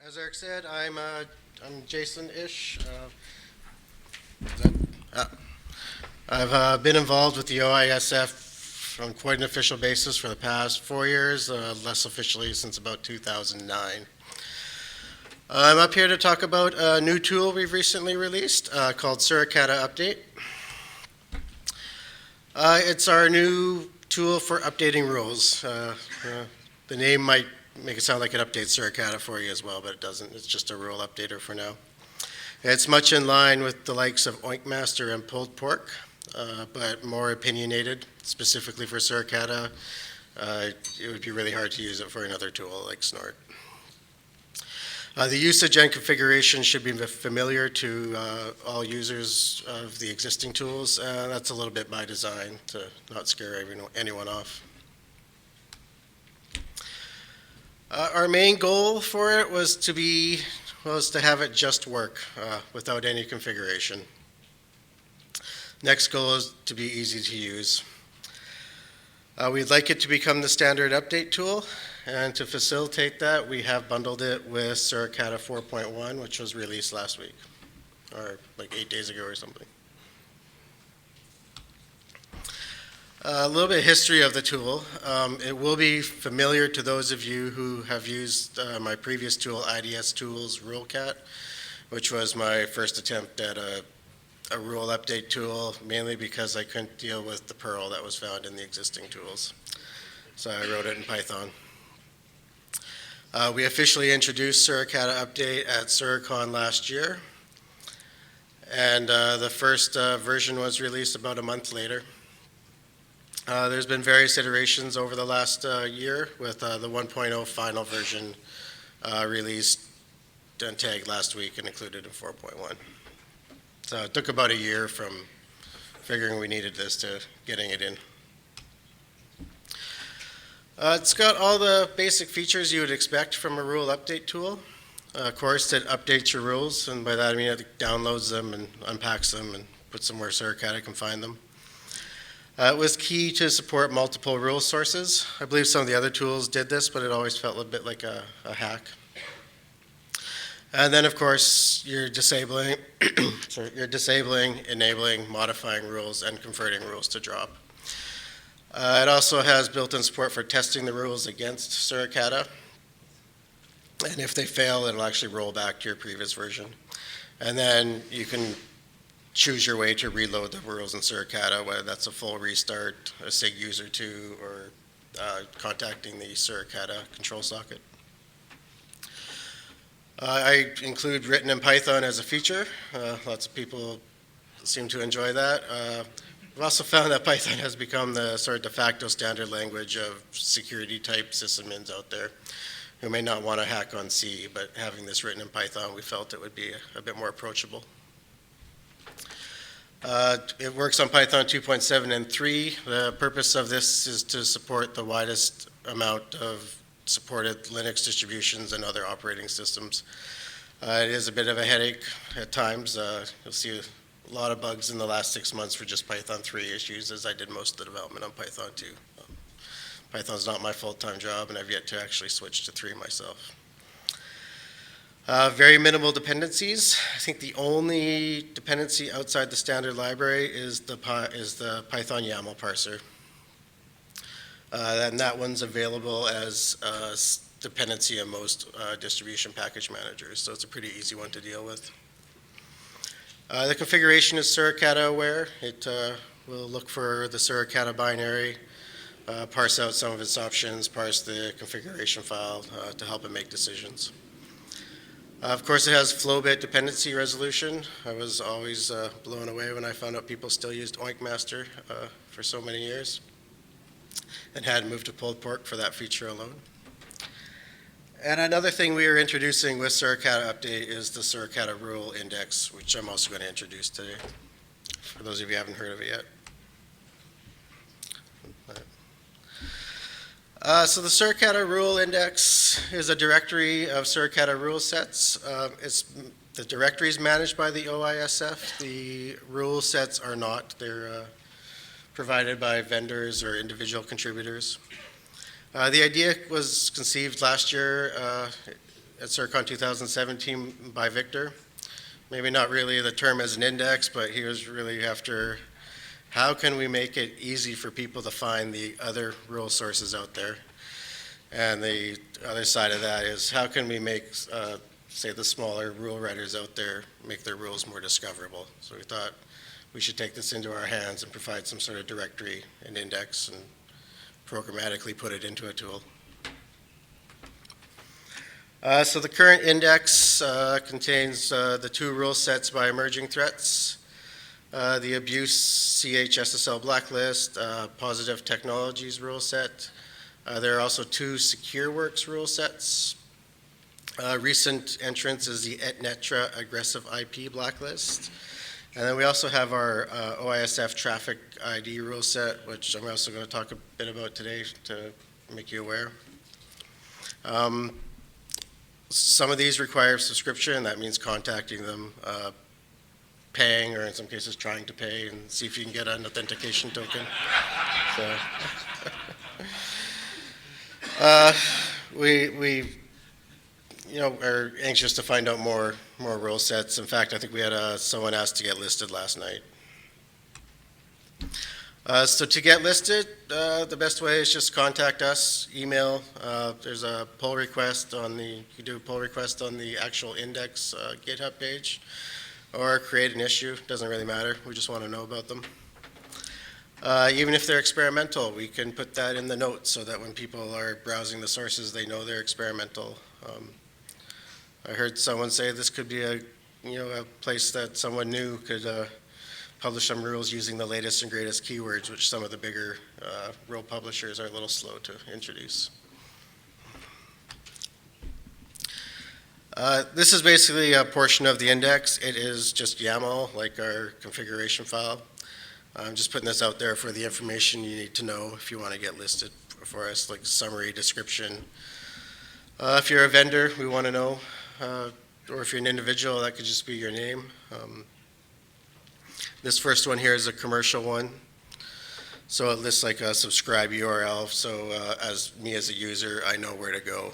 As Eric said, I'm Jason-ish. I've been involved with the OISF on quite an official basis for the past 4 years, less officially since about 2009. I'm up here to talk about a new tool we've recently released called Suricata-Update. It's our new tool for updating rules. The name might make it sound like it updates Suricata for you as well, but it doesn't. It's just a rule updater for now. It's much in line with the likes of Oinkmaster and pulled pork, but more opinionated, specifically for Suricata. It would be really hard to use it for another tool like Snort. The usage and configuration should be familiar to all users of the existing tools. That's a little bit by design to not scare anyone off. Our main goal for it was to have it just work without any configuration. Next goal is to be easy to use. We'd like it to become the standard update tool, and to facilitate that, we have bundled it with Suricata 4.1, which was released last week, or like 8 days ago or something. A little bit of history of the tool. It will be familiar to those of you who have used my previous tool, IDS Tools Ruleset, which was my first attempt at a rule update tool, mainly because I couldn't deal with the Perl that was found in the existing tools. So I wrote it in Python. We officially introduced Suricata Update at SuriCon last year, and the first version was released about a month later. There's been various iterations over the last year, with the 1.0 final version released and tagged last week and included in 4.1. So it took about a year from figuring we needed this to getting it in. It's got all the basic features you would expect from a rule update tool. Of course, it updates your rules, and by that I mean it downloads them and unpacks them and puts them where Suricata can find them. It was key to support multiple rule sources. I believe some of the other tools did this, but it always felt a bit like a hack. And then, of course, you're disabling, enabling, modifying rules, and converting rules to drop. It also has built-in support for testing the rules against Suricata. And if they fail, it'll actually roll back to your previous version. And then you can choose your way to reload the rules in Suricata, whether that's a full restart, a SIG user 2, or contacting the Suricata control socket. I include written in Python as a feature. Lots of people seem to enjoy that. We've also found that Python has become the sort of de facto standard language of security type sysadmins out there who may not want to hack on C, but having this written in Python, we felt it would be a bit more approachable. It works on Python 2.7 and 3. The purpose of this is to support the widest amount of supported Linux distributions and other operating systems. It is a bit of a headache at times. You'll see a lot of bugs in the last 6 months for just Python 3 issues, as I did most of the development on Python 2. Python's not my full-time job, and I've yet to actually switch to 3 myself. Very minimal dependencies. I think the only dependency outside the standard library is the Python YAML parser. And that one's available as a dependency in most distribution package managers, so it's a pretty easy one to deal with. The configuration is Suricata aware. It will look for the Suricata binary, parse out some of its options, parse the configuration file to help it make decisions. Of course, it has FlowBit dependency resolution. I was always blown away when I found out people still used Oinkmaster for so many years and had moved to pulled pork for that feature alone. And another thing we are introducing with Suricata Update is the Suricata Rule Index, which I'm also going to introduce today, for those of you who haven't heard of it yet. So the Suricata Rule Index is a directory of Suricata rule sets. The directory is managed by the OISF. The rule sets are not. They're provided by vendors or individual contributors. The idea was conceived last year at SuriCon 2017 by Victor. Maybe not really the term as an index, but he was really after how can we make it easy for people to find the other rule sources out there. And the other side of that is how can we make, say, the smaller rule writers out there make their rules more discoverable. So we thought we should take this into our hands and provide some sort of directory and index and programmatically put it into a tool. So the current index contains the 2 rule sets by emerging threats, the abuse CHSSL blacklist, positive technologies rule set. There are also 2 SecureWorks rule sets. Recent entrance is the Etnetra aggressive IP blacklist. And then we also have our OISF traffic ID rule set, which I'm also going to talk a bit about today to make you aware. Some of these require subscription. That means contacting them, paying, or in some cases trying to pay, and see if you can get an authentication token. So, we are anxious to find out more rule sets. In fact, I think we had someone asked to get listed last night. So to get listed, the best way is just contact us, email. There's a pull request you can do a pull request on the actual index GitHub page, or create an issue. Doesn't really matter. We just want to know about them. Even if they're experimental, we can put that in the notes so that when people are browsing the sources, they know they're experimental. I heard someone say this could be a place that someone new could publish some rules using the latest and greatest keywords, which some of the bigger rule publishers are a little slow to introduce. This is basically a portion of the index. It is just YAML, like our configuration file. I'm just putting this out there for the information you need to know if you want to get listed for us, like summary, description. If you're a vendor, we want to know, or if you're an individual, that could just be your name. This first one here is a commercial one. So it lists like a subscribe URL. So as a user, I know where to go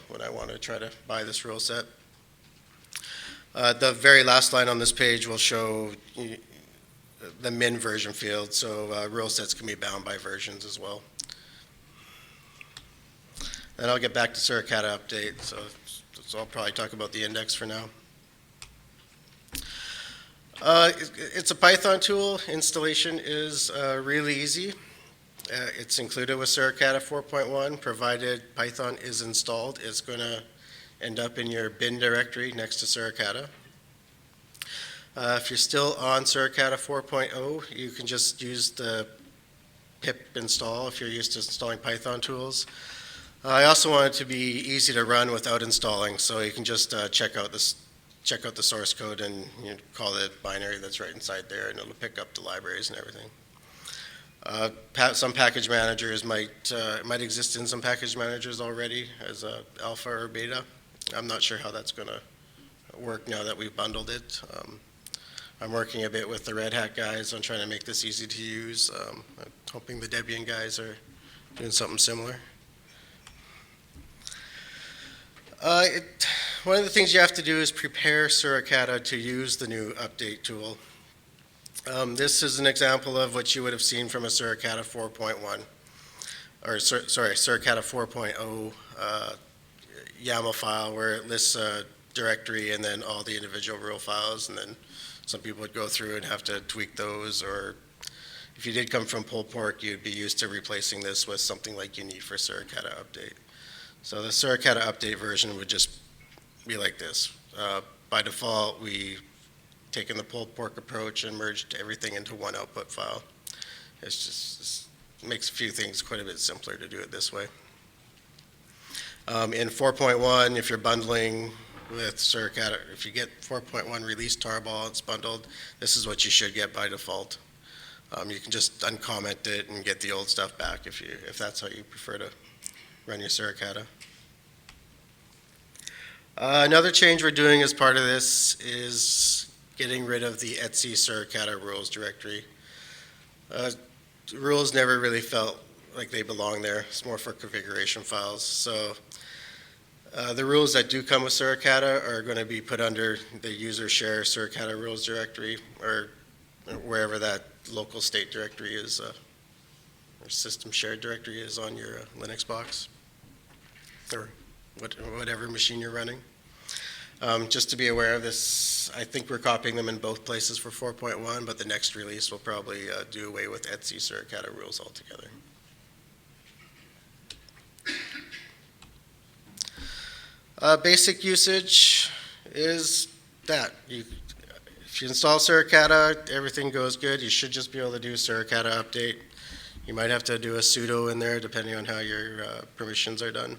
when I want to try to buy this rule set. The very last line on this page will show the min version field. So rule sets can be bound by versions as well. And I'll get back to Suricata Update. So I'll probably talk about the index for now. It's a Python tool. Installation is really easy. It's included with Suricata 4.1. Provided Python is installed, it's going to end up in your bin directory next to Suricata. If you're still on Suricata 4.0, you can just use the pip install if you're used to installing Python tools. I also want it to be easy to run without installing, so you can just check out the source code and call the binary that's right inside there, and it'll pick up the libraries and everything. Some package managers might exist in some package managers already as a alpha or beta. I'm not sure how that's going to work now that we've bundled it. I'm working a bit with the Red Hat guys on trying to make this easy to use. I'm hoping the Debian guys are doing something similar. One of the things you have to do is prepare Suricata to use the new update tool. This is an example of what you would have seen from a Suricata 4.1, or Suricata 4.0 YAML file where it lists a directory and then all the individual rule files, and then some people would go through and have to tweak those, or if you did come from pull pork, you'd be used to replacing this with something like you need for Suricata Update. So the Suricata Update version would just be like this. By default, we taken the pulled pork approach and merged everything into one output file. It makes a few things quite a bit simpler to do it this way. In 4.1, if you're bundling with Suricata, if you get 4.1 release tarball, it's bundled, this is what you should get by default. You can just uncomment it and get the old stuff back if that's how you prefer to run your Suricata. Another change we're doing as part of this is getting rid of the Etsy Suricata rules directory. Rules never really felt like they belong there. It's more for configuration files. So The rules that do come with Suricata are going to be put under the user share Suricata rules directory, or wherever that local state directory is, or system shared directory is on your Linux box, or whatever machine you're running. Just to be aware of this, I think we're copying them in both places for 4.1, but the next release will probably do away with etc Suricata rules altogether. Basic usage is that. If you install Suricata, everything goes good. You should just be able to do Suricata-Update. You might have to do a sudo in there depending on how your permissions are done.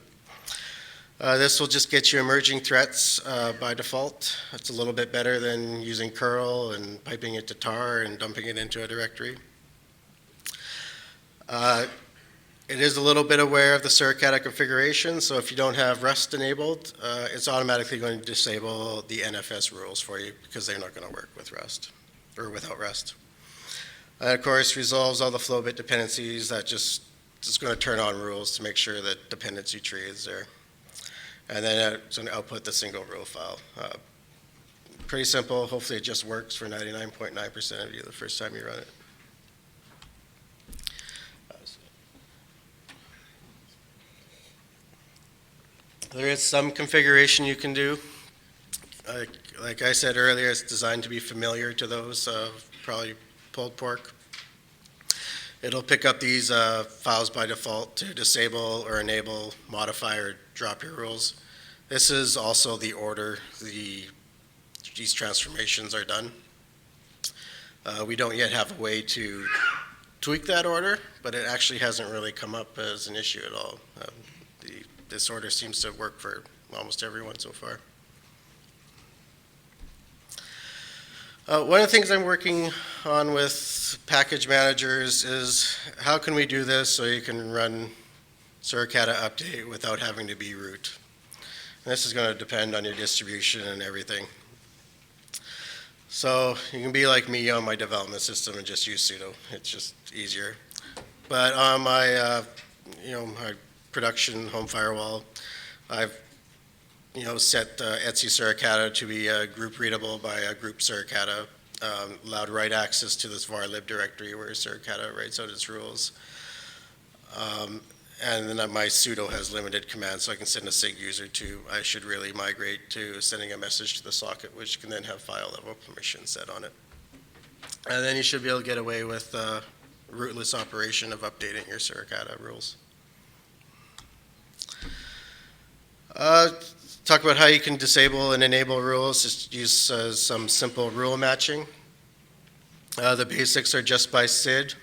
This will just get you emerging threats by default. It's a little bit better than using curl and piping it to tar and dumping it into a directory. It is a little bit aware of the Suricata configuration, so if you don't have Rust enabled, it's automatically going to disable the NFS rules for you because they're not going to work with Rust, or without Rust. And of course, resolves all the FlowBit dependencies. That just going to turn on rules to make sure that dependency tree is there. And then it's going to output the single rule file. Pretty simple. Hopefully it just works for 99.9% of you the first time you run it. There is some configuration you can do. Like I said earlier, it's designed to be familiar to those probably pulled pork. It'll pick up these files by default to disable or enable, modify, or drop your rules. This is also the order these transformations are done. We don't yet have a way to tweak that order, but it actually hasn't really come up as an issue at all. This order seems to work for almost everyone so far. One of the things I'm working on with package managers is how can we do this so you can run Suricata-Update without having to be root. And this is going to depend on your distribution and everything. So you can be like me on my development system and just use sudo. It's just easier. But on my, my production home firewall, I've set etc Suricata to be group readable by a group Suricata, allowed write access to this varlib directory where Suricata writes out its rules. And then my sudo has limited commands, so I can send a SIG user to, I should really migrate to sending a message to the socket, which can then have file level permission set on it. And then you should be able to get away with the rootless operation of updating your Suricata rules. Talk about how you can disable and enable rules. Just use some simple rule matching. The basics are just by SID.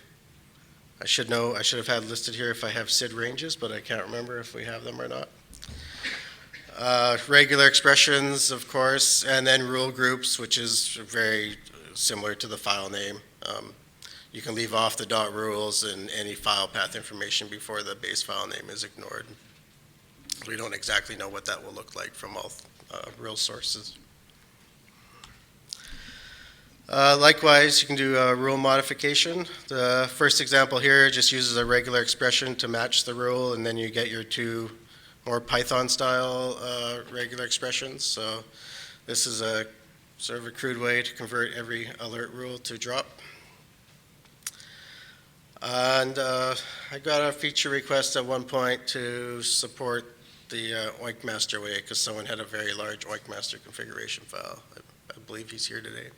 I should have had listed here if I have SID ranges, but I can't remember if we have them or not. Regular expressions, of course, and then rule groups, which is very similar to the file name. You can leave off the .rules and any file path information before the base file name is ignored. We don't exactly know what that will look like from all real sources. Likewise, you can do a rule modification. The first example here just uses a regular expression to match the rule, and then you get your two more Python-style regular expressions. So this is a sort of a crude way to convert every alert rule to drop. And I got a feature request at one point to support the Oink master way because someone had a very large Oink master configuration file. I believe he's here today.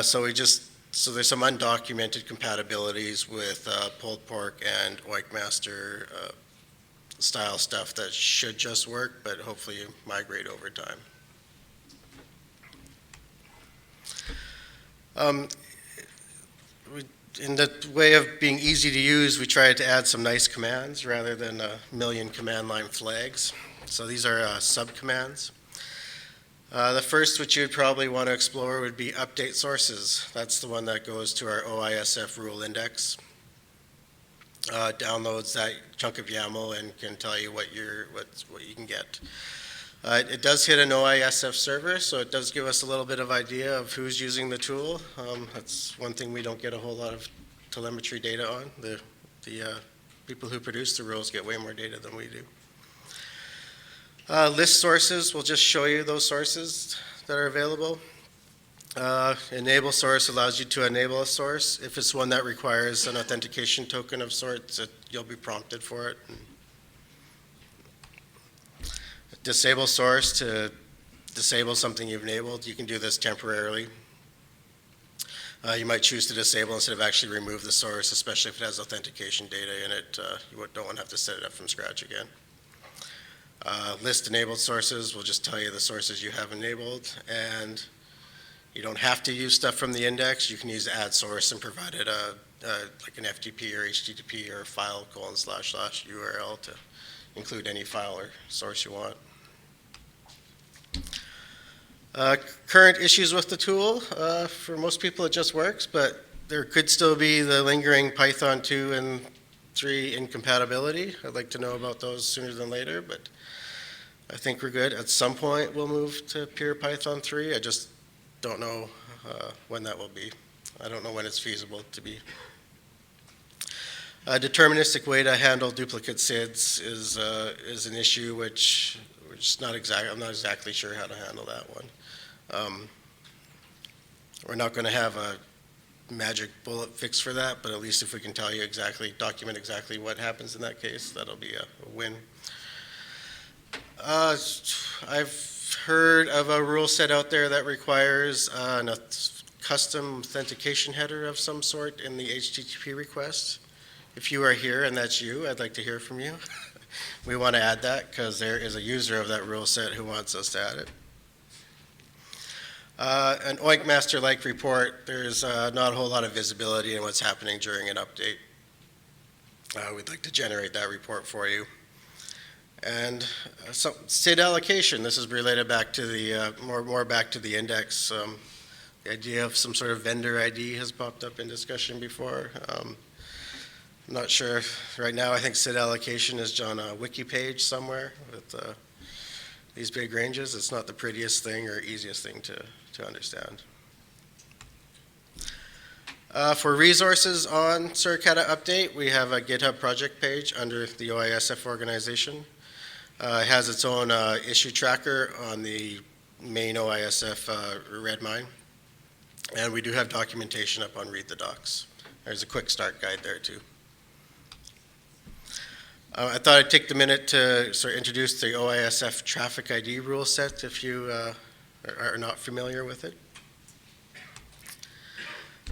So there's some undocumented compatibilities with pulled pork and Oink master style stuff that should just work, but hopefully migrate over time. In the way of being easy to use, we tried to add some nice commands rather than a million command line flags. So these are sub-commands. The first, which you'd probably want to explore, would be update sources. That's the one that goes to our OISF rule index. Downloads that chunk of YAML and can tell you what you can get. It does hit an OISF server, so it does give us a little bit of idea of who's using the tool. That's one thing we don't get a whole lot of telemetry data on. The people who produce the rules get way more data than we do. List sources will just show you those sources that are available. Enable source allows you to enable a source. If it's one that requires an authentication token of sorts, you'll be prompted for it. Disable source to disable something you've enabled. You can do this temporarily. You might choose to disable instead of actually remove the source, especially if it has authentication data in it. You don't want to have to set it up from scratch again. List enabled sources will just tell you the sources you have enabled, and you don't have to use stuff from the index. You can use add source and provide it like an FTP or HTTP or file : / URL to include any file or source you want. Current issues with the tool, for most people it just works, but there could still be the lingering Python 2 and 3 incompatibility. I'd like to know about those sooner than later, but I think we're good. At some point we'll move to pure Python 3. I just don't know when that will be. I don't know when it's feasible to be. A deterministic way to handle duplicate SIDs is an issue which I'm not exactly sure how to handle that one. We're not going to have a magic bullet fix for that, but at least if we can tell you exactly, document exactly what happens in that case, that'll be a win. I've heard of a rule set out there that requires a custom authentication header of some sort in the HTTP request. If you are here and that's you, I'd like to hear from you. We want to add that because there is a user of that rule set who wants us to add it. An OINC master-like report, there's not a whole lot of visibility in what's happening during an update. We'd like to generate that report for you. And SID allocation, this is related back to the, more back to the index. The idea of some sort of vendor ID has popped up in discussion before. I'm not sure. Right now, I think SID allocation is on a wiki page somewhere with these big ranges. It's not the prettiest thing or easiest thing to understand. For resources on Suricata-Update, we have a GitHub project page under the OISF organization. It has its own issue tracker on the main OISF Redmine. And we do have documentation up on Read the Docs. There's a quick start guide there too. I thought I'd take the minute to sort of introduce the OISF traffic ID rule set if you are not familiar with it.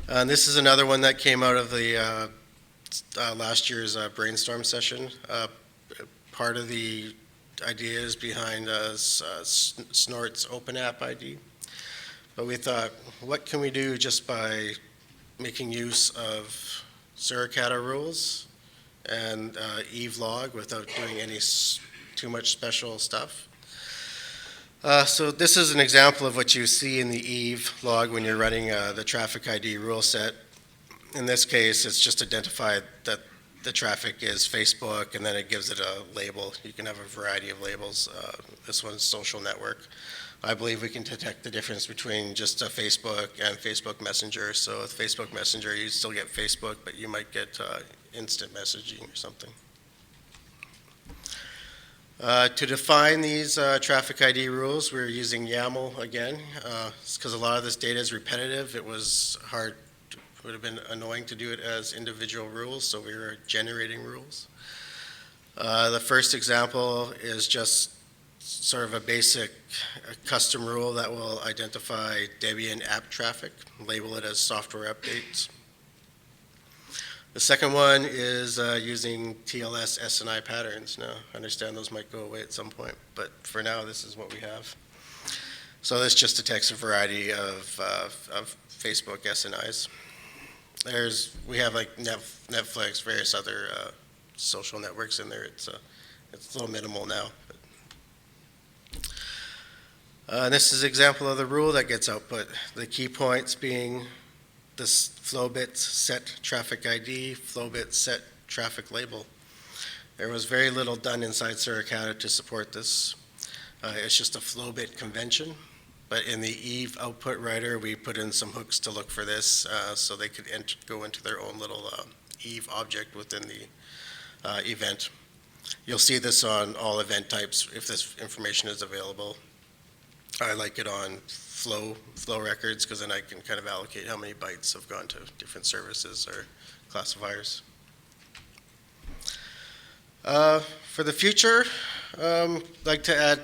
And this is another one that came out of the last year's brainstorm session. Part of the ideas behind Snort's Open App ID. But we thought, what can we do just by making use of Suricata rules and Eve log without doing any too much special stuff? So this is an example of what you see in the Eve log when you're running the traffic ID rule set. In this case, it's just identified that the traffic is Facebook, and then it gives it a label. You can have a variety of labels. This one's social network. I believe we can detect the difference between just a Facebook and Facebook Messenger. So with Facebook Messenger, you still get Facebook, but you might get instant messaging or something. To define these traffic ID rules, we're using YAML again. It's because a lot of this data is repetitive. It was hard, it would have been annoying to do it as individual rules, so we were generating rules. The first example is just sort of a basic custom rule that will identify Debian app traffic, label it as software updates. The second one is using TLS SNI patterns. Now, I understand those might go away at some point, but for now, this is what we have. So this just detects a variety of Facebook SNIs. We have like Netflix, various other social networks in there. It's a little minimal now. And this is an example of the rule that gets output. The key points being this FlowBits set traffic ID, FlowBits set traffic label. There was very little done inside Suricata to support this. It's just a FlowBit convention. But in the Eve output writer, we put in some hooks to look for this so they could go into their own little Eve object within the event. You'll see this on all event types if this information is available. I like it on flow records because then I can kind of allocate how many bytes have gone to different services or classifiers. For the future, I'd like to add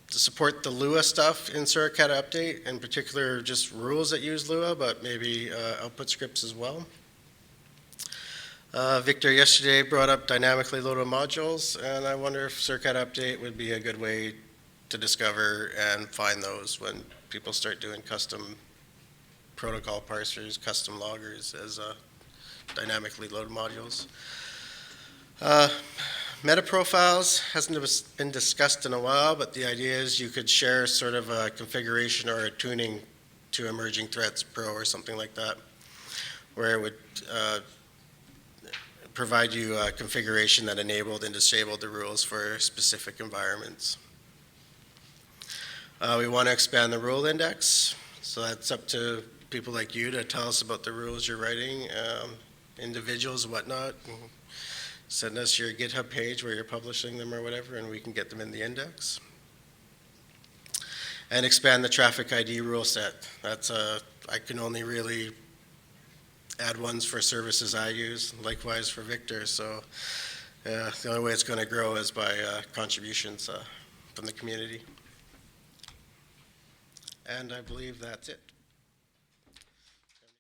to support the Lua stuff in Suricata-Update, in particular just rules that use Lua, but maybe output scripts as well. Victor yesterday brought up dynamically loaded modules, and I wonder if Suricata-Update would be a good way to discover and find those when people start doing custom protocol parsers, custom loggers as dynamically loaded modules. Meta profiles hasn't been discussed in a while, but the idea is you could share sort of a configuration or a tuning to emerging threats pro or something like that, where it would provide you a configuration that enabled and disabled the rules for specific environments. We want to expand the rule index, so that's up to people like you to tell us about the rules you're writing, individuals, whatnot. Send us your GitHub page where you're publishing them or whatever, and we can get them in the index. And expand the traffic ID rule set. That's I can only really add ones for services I use, likewise for Victor. So the only way it's going to grow is by contributions from the community. And I believe that's it.